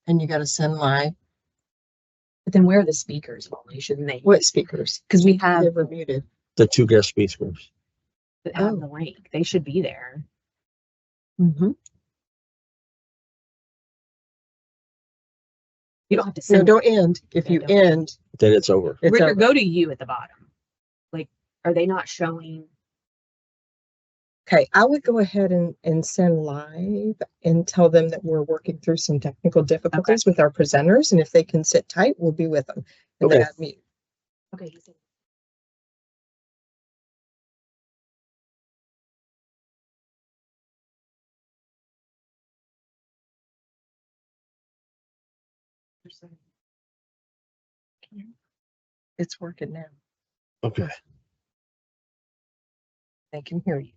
and you gotta send live. But then where are the speakers, Molly? Shouldn't they? What speakers? Because we They have were muted. The two guest speakers. have the link. They should be there. Mm-hmm. You don't have to No, send. don't end. If you Don't. end, Then it's over. it's over. Go to you at the bottom. Like, are they not showing? Okay, I would go ahead and send live and tell them that we're working through some technical difficulties with our presenters, and if they can sit tight, we'll be with them. And then Okay. add mute. Okay. It's working now. Okay. They can hear you.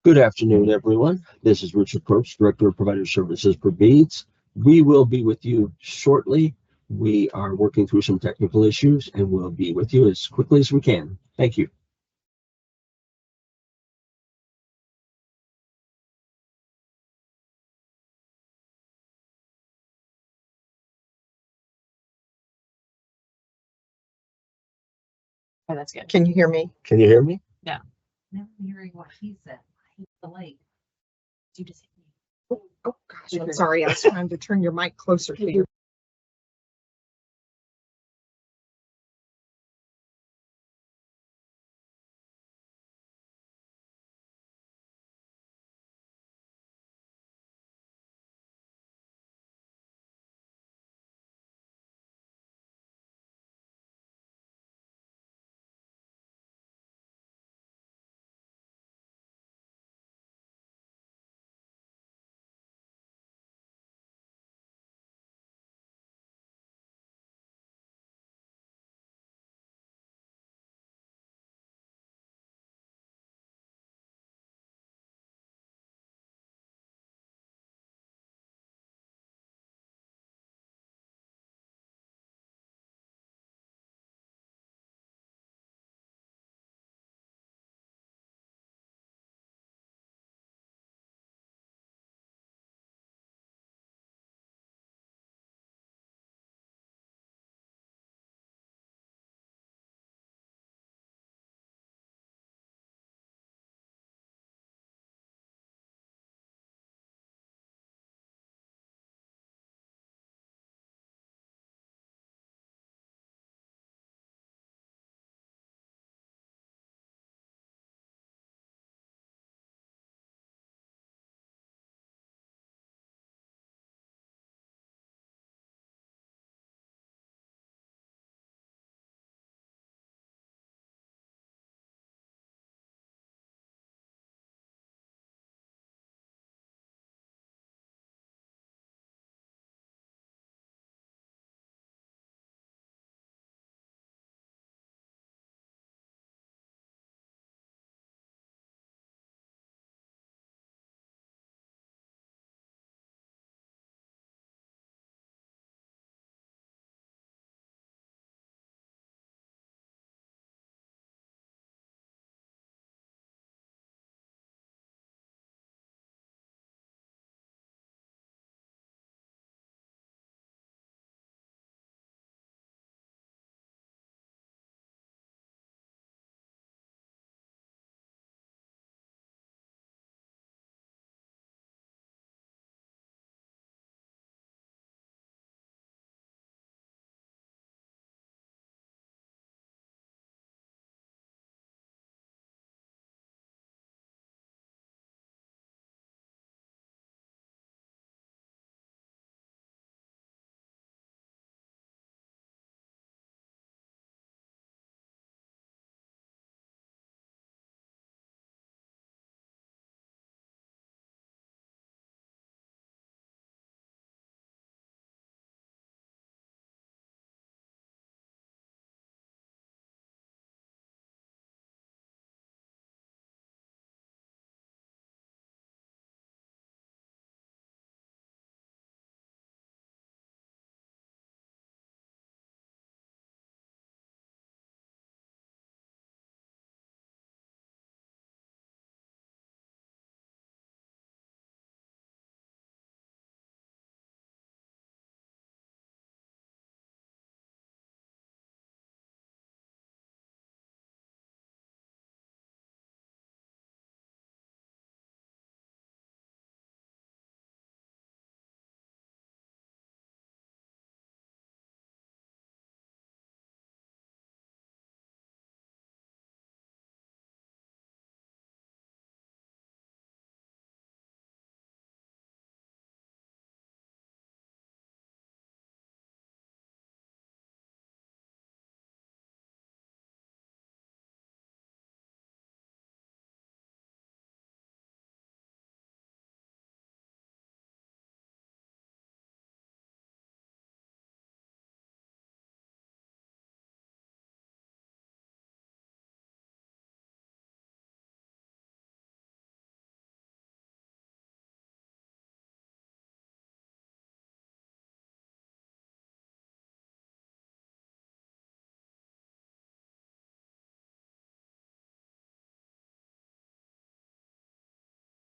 Good afternoon, everyone. This is Richard Probst, Director of Provider Services for BEADS. We will be with you shortly. We are working through some technical issues and we'll be with you as quickly as we can. Thank you. Oh, that's good. Can you hear me? Can you hear me? No. No, I'm hearing what he said. He's delayed. You just hit me. Oh gosh, I'm sorry. I was trying to turn your mic closer to your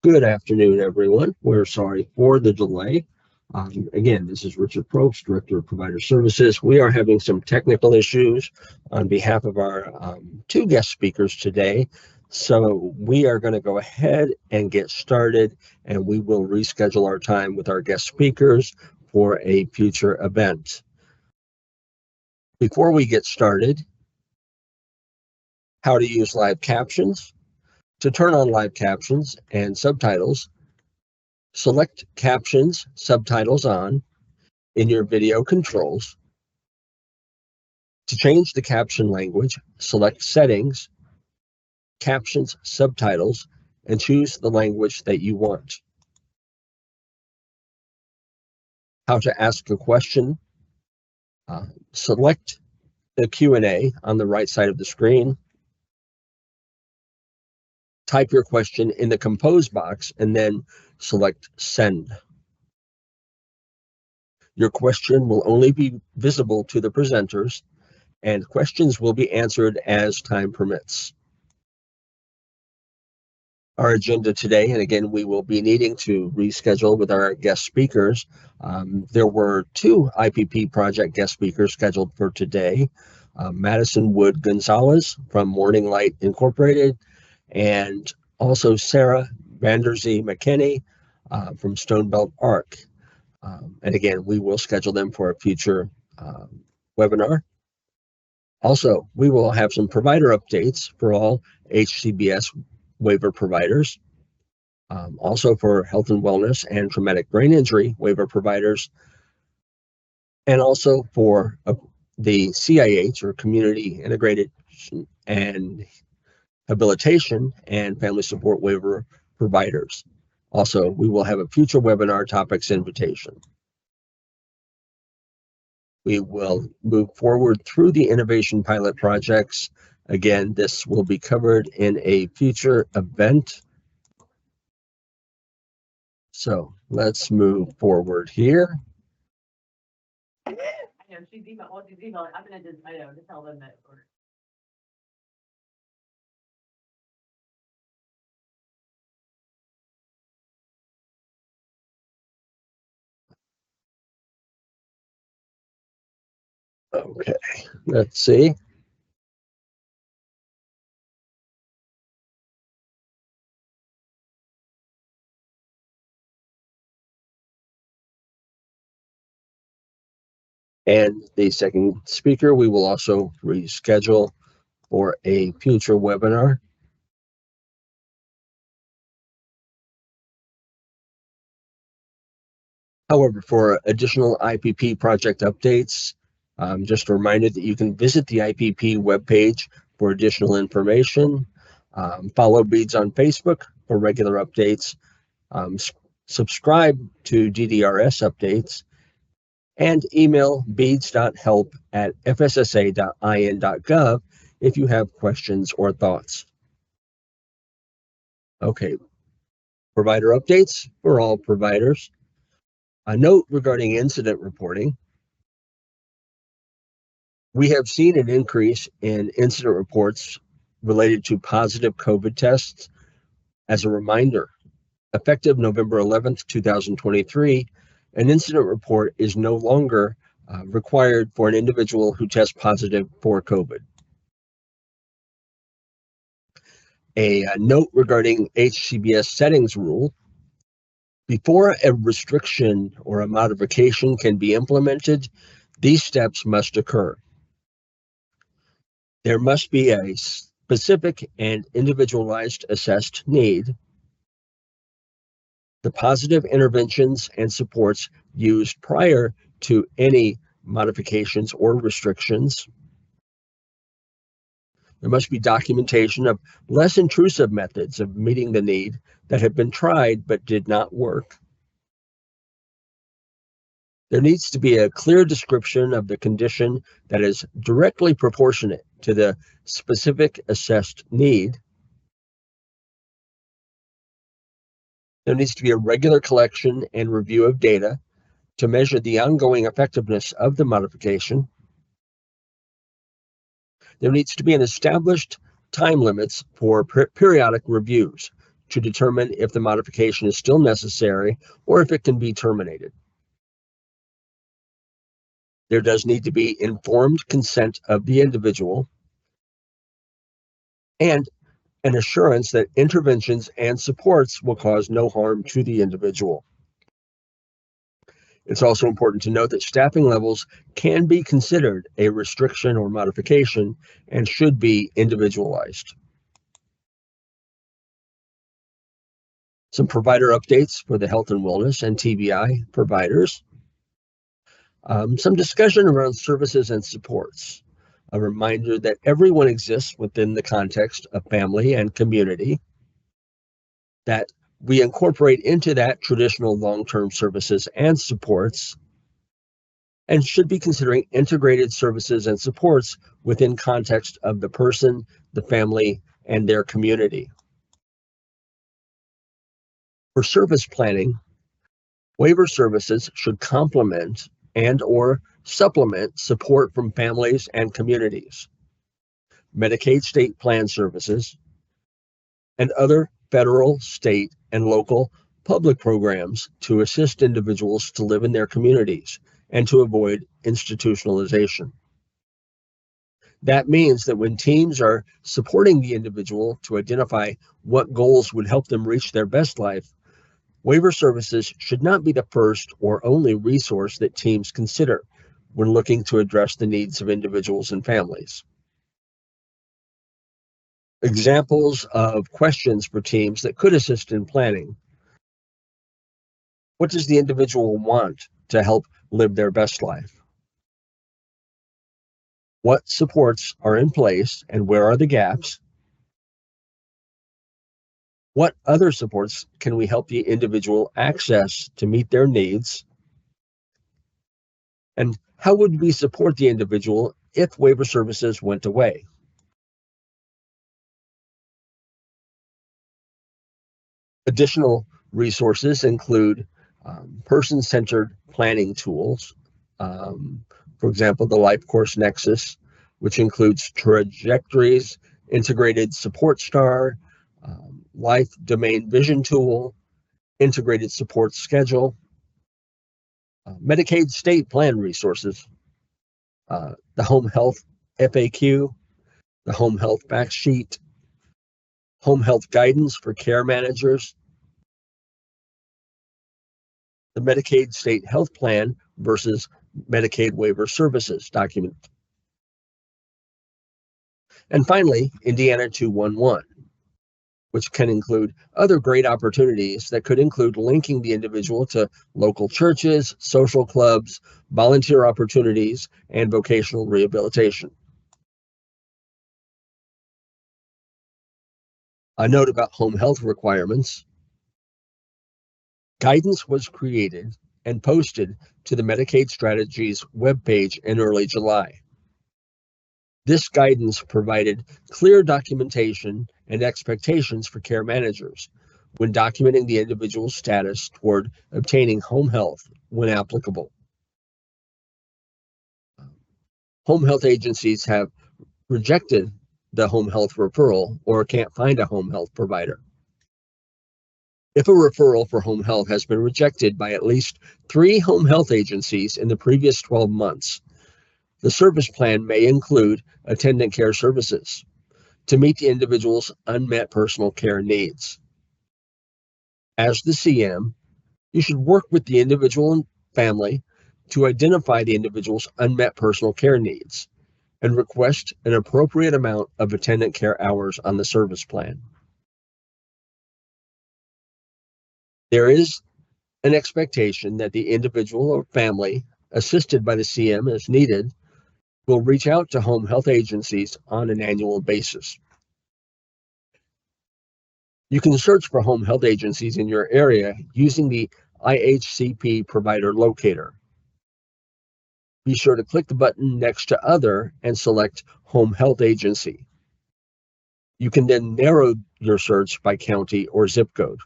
Good afternoon, everyone. We're sorry for the delay. Again, this is Richard Probst, Director of Provider Services. We are having some technical issues on behalf of our two guest speakers today. So we are going to go ahead and get started, and we will reschedule our time with our guest speakers for a future event. Before we get started, how to use live captions. To turn on live captions and subtitles, select Captions, Subtitles On in your video controls. To change the caption language, select Settings, Captions, Subtitles, and choose the language that you want. How to ask a question, select the Q&A on the right side of the screen. Type your question in the compose box and then select Send. Your question will only be visible to the presenters, and questions will be answered as time permits. Our agenda today, and again, we will be needing to reschedule with our guest speakers. There were two IPP project guest speakers scheduled for today. Madison Wood Gonzalez from Morning Light Incorporated, and also Sarah Vanderzee McKinney from Stonebelt Arc. And again, we will schedule them for a future webinar. Also, we will have some provider updates for all HCBS waiver providers. Also for health and wellness and traumatic brain injury waiver providers. And also for the CIH, or Community Integrated and Habilitation and Family Support waiver providers. Also, we will have a future webinar topics invitation. We will move forward through the innovation pilot projects. Again, this will be covered in a future event. So let's move forward here. I know she's emailing. I'm gonna just, to tell them that we're. Okay, let's see. And the second speaker, we will also reschedule for a future webinar. However, for additional IPP project updates, just a reminder that you can visit the IPP webpage for additional information. Follow Beads on Facebook for regular updates. Subscribe to DDRS updates, and email beads.help@fssa.in.gov if you have questions or thoughts. Okay, provider updates for all providers. A note regarding incident reporting. We have seen an increase in incident reports related to positive COVID tests. As a reminder, effective November 11th, 2023, an incident report is no longer required for an individual who tests positive for COVID. A note regarding HCBS settings rule. Before a restriction or a modification can be implemented, these steps must occur. There must be a specific and individualized assessed need. The positive interventions and supports used prior to any modifications or restrictions. There must be documentation of less intrusive methods of meeting the need that have been tried but did not work. There needs to be a clear description of the condition that is directly proportionate to the specific assessed need. There needs to be a regular collection and review of data to measure the ongoing effectiveness of the modification. There needs to be an established time limits for periodic reviews to determine if the modification is still necessary or if it can be terminated. There does need to be informed consent of the individual and an assurance that interventions and supports will cause no harm to the individual. It's also important to note that staffing levels can be considered a restriction or modification and should be individualized. Some provider updates for the health and wellness and TBI providers. Some discussion around services and supports. A reminder that everyone exists within the context of family and community, that we incorporate into that traditional long-term services and supports, and should be considering integrated services and supports within context of the person, the family, and their community. For service planning, waiver services should complement and/or supplement support from families and communities, Medicaid state plan services, and other federal, state, and local public programs to assist individuals to live in their communities and to avoid institutionalization. That means that when teams are supporting the individual to identify what goals would help them reach their best life, waiver services should not be the first or only resource that teams consider when looking to address the needs of individuals and families. Examples of questions for teams that could assist in planning. What does the individual want to help live their best life? What supports are in place and where are the gaps? What other supports can we help the individual access to meet their needs? And how would we support the individual if waiver services went away? Additional resources include person-centered planning tools. For example, the Life Course Nexus, which includes trajectories, integrated support star, life domain vision tool, integrated support schedule, Medicaid state plan resources, the home health FAQ, the home health fact sheet, home health guidance for care managers, the Medicaid state health plan versus Medicaid waiver services document. And finally, Indiana 211, which can include other great opportunities that could include linking the individual to local churches, social clubs, volunteer opportunities, and vocational rehabilitation. A note about home health requirements. Guidance was created and posted to the Medicaid Strategies webpage in early July. This guidance provided clear documentation and expectations for care managers when documenting the individual's status toward obtaining home health when applicable. Home health agencies have rejected the home health referral or can't find a home health provider. If a referral for home health has been rejected by at least 3 home health agencies in the previous 12 months, the service plan may include attendant care services to meet the individual's unmet personal care needs. As the CM, you should work with the individual and family to identify the individual's unmet personal care needs and request an appropriate amount of attendant care hours on the service plan. There is an expectation that the individual or family assisted by the CM as needed will reach out to home health agencies on an annual basis. You can search for home health agencies in your area using the IHCP provider locator. Be sure to click the button next to Other and select Home Health Agency. You can then narrow your search by county or zip code.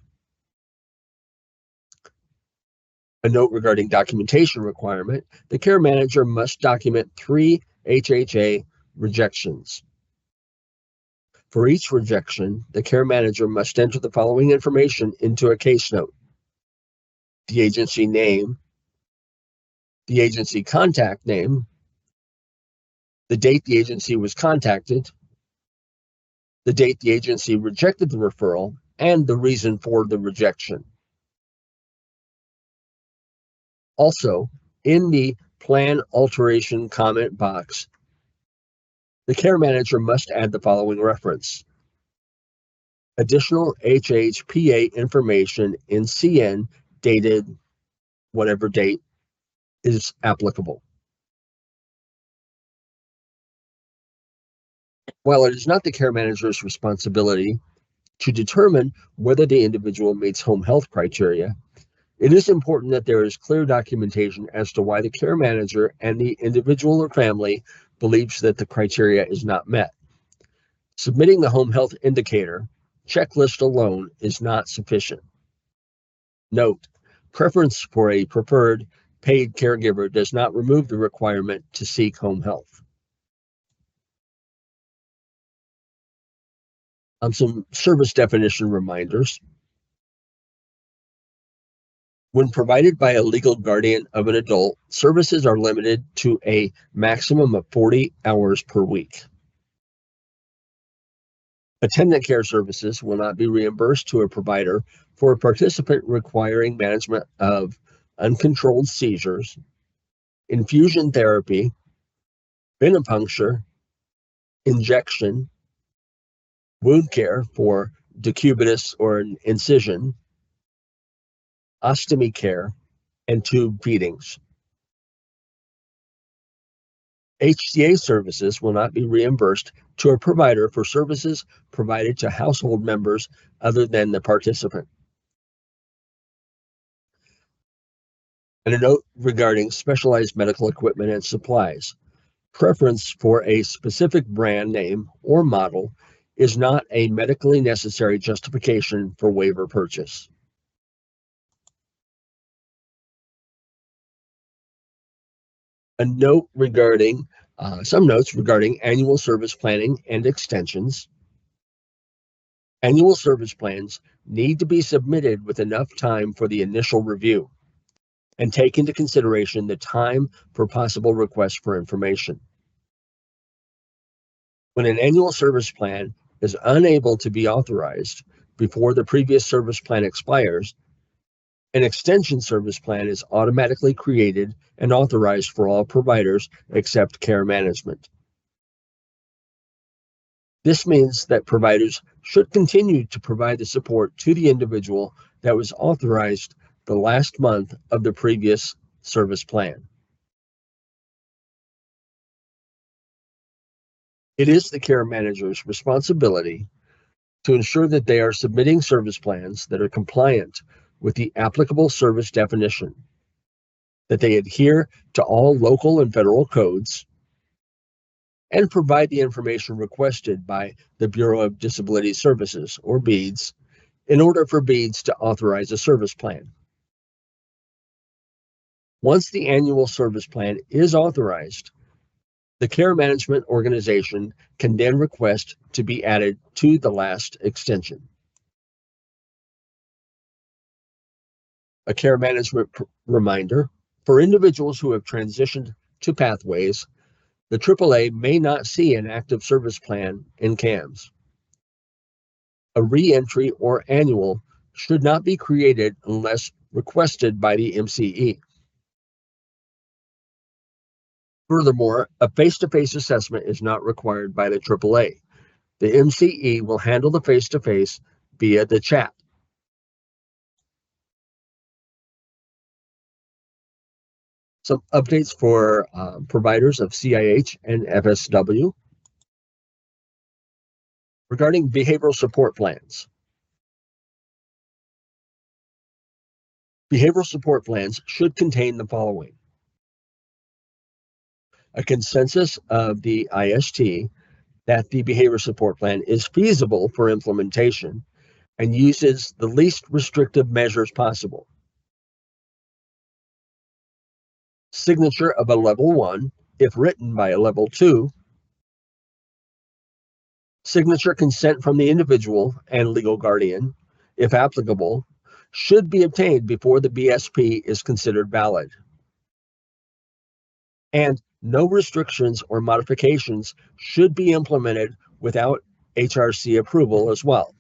A note regarding documentation requirement: the care manager must document 3 HHA rejections. For each rejection, the care manager must enter the following information into a case note: the agency name, the agency contact name, the date the agency was contacted, the date the agency rejected the referral, and the reason for the rejection. Also, in the plan alteration comment box, the care manager must add the following reference: additional HHPA information in CN dated whatever date is applicable. While it is not the care manager's responsibility to determine whether the individual meets home health criteria, it is important that there is clear documentation as to why the care manager and the individual or family believes that the criteria is not met. Submitting the home health indicator checklist alone is not sufficient. Note, preference for a preferred paid caregiver does not remove the requirement to seek home health. Some service definition reminders. When provided by a legal guardian of an adult, services are limited to a maximum of 40 hours per week. Attendant care services will not be reimbursed to a provider for a participant requiring management of uncontrolled seizures, infusion therapy, venipuncture, injection, wound care for decubitus or an incision, ostomy care, and tube feedings. HCA services will not be reimbursed to a provider for services provided to household members other than the participant. And a note regarding specialized medical equipment and supplies. Preference for a specific brand name or model is not a medically necessary justification for waiver purchase. A note regarding some notes regarding annual service planning and extensions. Annual service plans need to be submitted with enough time for the initial review and take into consideration the time for possible requests for information. When an annual service plan is unable to be authorized before the previous service plan expires, an extension service plan is automatically created and authorized for all providers except care management. This means that providers should continue to provide the support to the individual that was authorized the last month of the previous service plan. It is the care manager's responsibility to ensure that they are submitting service plans that are compliant with the applicable service definition, that they adhere to all local and federal codes, and provide the information requested by the Bureau of Disability Services, or BEADS, in order for BEADS to authorize a service plan. Once the annual service plan is authorized, the care management organization can then request to be added to the last extension. A care management reminder: for individuals who have transitioned to Pathways, the AAA may not see an active service plan in CAMS. A re-entry or annual should not be created unless requested by the MCE. Furthermore, a face-to-face assessment is not required by the AAA. The MCE will handle the face-to-face via the chat. Some updates for providers of CIH and FSW. Regarding behavioral support plans. Behavioral support plans should contain the following: a consensus of the IST that the behavior support plan is feasible for implementation and uses the least restrictive measures possible. Signature of a level 1, if written by a level 2. Signature consent from the individual and legal guardian, if applicable, should be obtained before the BSP is considered valid. And no restrictions or modifications should be implemented without HRC approval as well.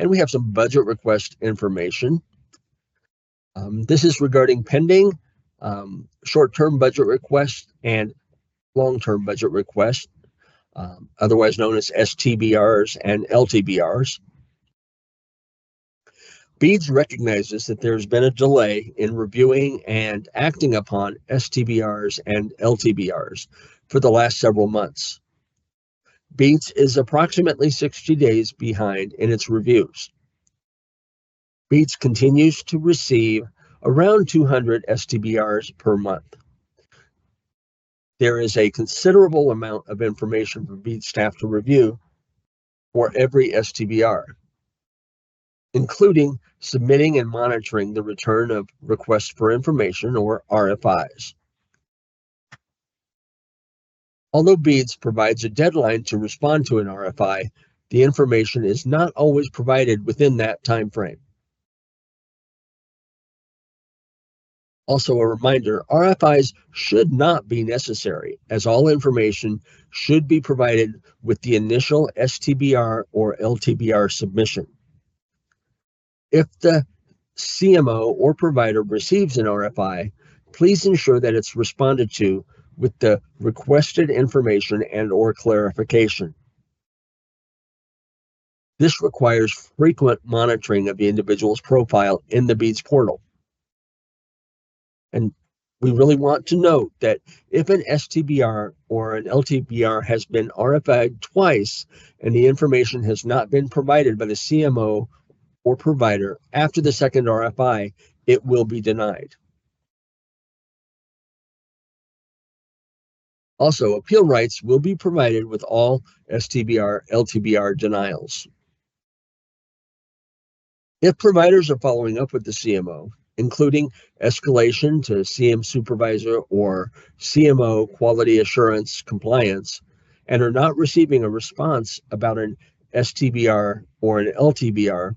And we have some budget request information. This is regarding pending short-term budget requests and long-term budget requests, otherwise known as STBRs and LTBRs. BEADS recognizes that there's been a delay in reviewing and acting upon STBRs and LTBRs for the last several months. BEADS is approximately 60 days behind in its reviews. BEADS continues to receive around 200 STBRs per month. There is a considerable amount of information for BEADS staff to review for every STBR, including submitting and monitoring the return of requests for information, or RFIs. Although BEADS provides a deadline to respond to an RFI, the information is not always provided within that time frame. Also a reminder, RFIs should not be necessary, as all information should be provided with the initial STBR or LTBR submission. If the CMO or provider receives an RFI, please ensure that it's responded to with the requested information and/or clarification. This requires frequent monitoring of the individual's profile in the BEADS portal. And we really want to note that if an STBR or an LTBR has been RFI'd twice and the information has not been provided by the CMO or provider after the second RFI, it will be denied. Also, appeal rights will be provided with all STBR, LTBR denials. If providers are following up with the CMO, including escalation to CM supervisor or CMO quality assurance compliance, and are not receiving a response about an STBR or an LTBR,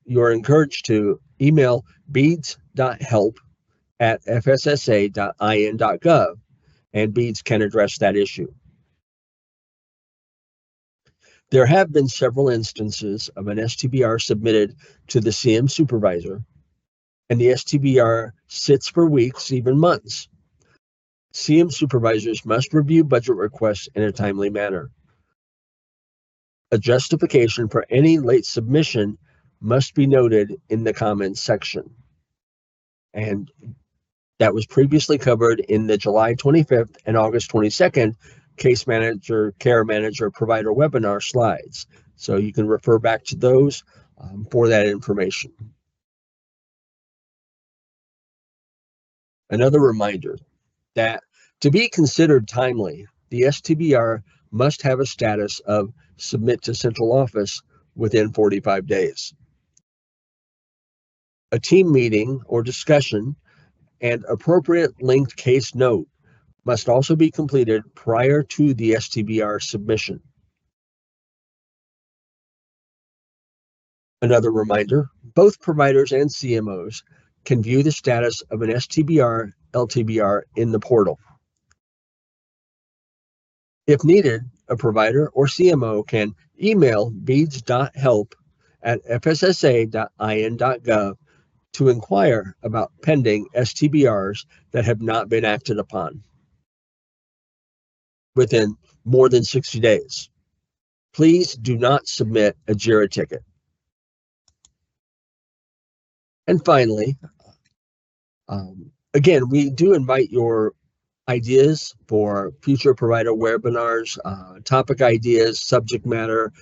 you are encouraged to email beads.help@fssa.in.gov, and BEADS can address that issue. There have been several instances of an STBR submitted to the CM supervisor, and the STBR sits for weeks, even months. CM supervisors must review budget requests in a timely manner. A justification for any late submission must be noted in the comments section. And that was previously covered in the July 25th and August 22nd Case Manager, Care Manager Provider webinar slides. So you can refer back to those for that information. Another reminder that to be considered timely, the STBR must have a status of submit to central office within 45 days. A team meeting or discussion and appropriate linked case note must also be completed prior to the STBR submission. Another reminder, both providers and CMOs can view the status of an STBR, LTBR in the portal. If needed, a provider or CMO can email beads.help@fssa.in.gov to inquire about pending STBRs that have not been acted upon within more than 60 days. Please do not submit a JIRA ticket. And finally, again, we do invite your ideas for future provider webinars, topic ideas, subject matter,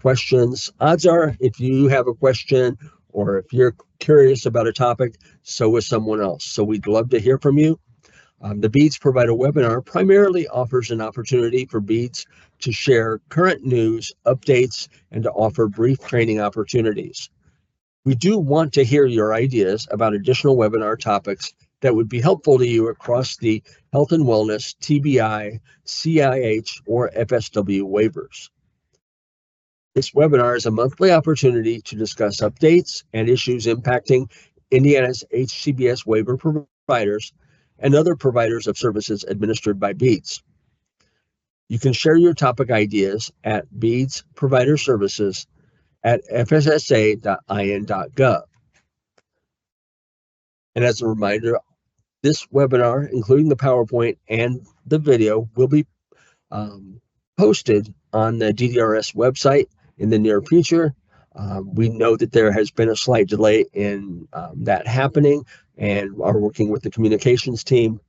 questions. Odds are, if you have a question or if you're curious about a topic, so is someone else. So we'd love to hear from you. The BEADS Provider Webinar primarily offers an opportunity for BEADS to share current news, updates, and to offer brief training opportunities. We do want to hear your ideas about additional webinar topics that would be helpful to you across the health and wellness, TBI, CIH, or FSW waivers. This webinar is a monthly opportunity to discuss updates and issues impacting Indiana's HCBS waiver providers and other providers of services administered by BEADS. You can share your topic ideas at BEADS Provider Services at fssa.in.gov. And as a reminder, this webinar, including the PowerPoint and the video, will be posted on the DDRS website in the near future. We know that there has been a slight delay in that happening, and are working with the communications team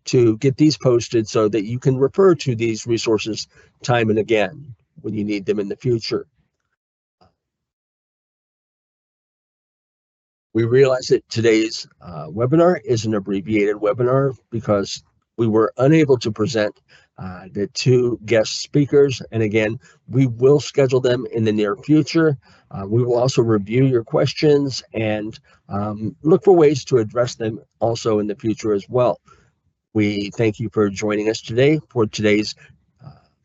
to get these posted so that you can refer to these resources time and again when you need them in the future. We realize that today's webinar is an abbreviated webinar because we were unable to present the two guest speakers. And again, we will schedule them in the near future. We will also review your questions and look for ways to address them also in the future as well. We thank you for joining us today for today's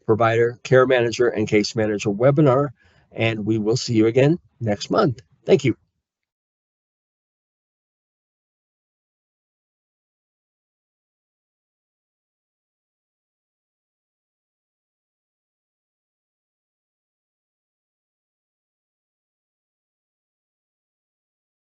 Provider Care Manager and Case Manager webinar, and we will see you again next month. Thank you.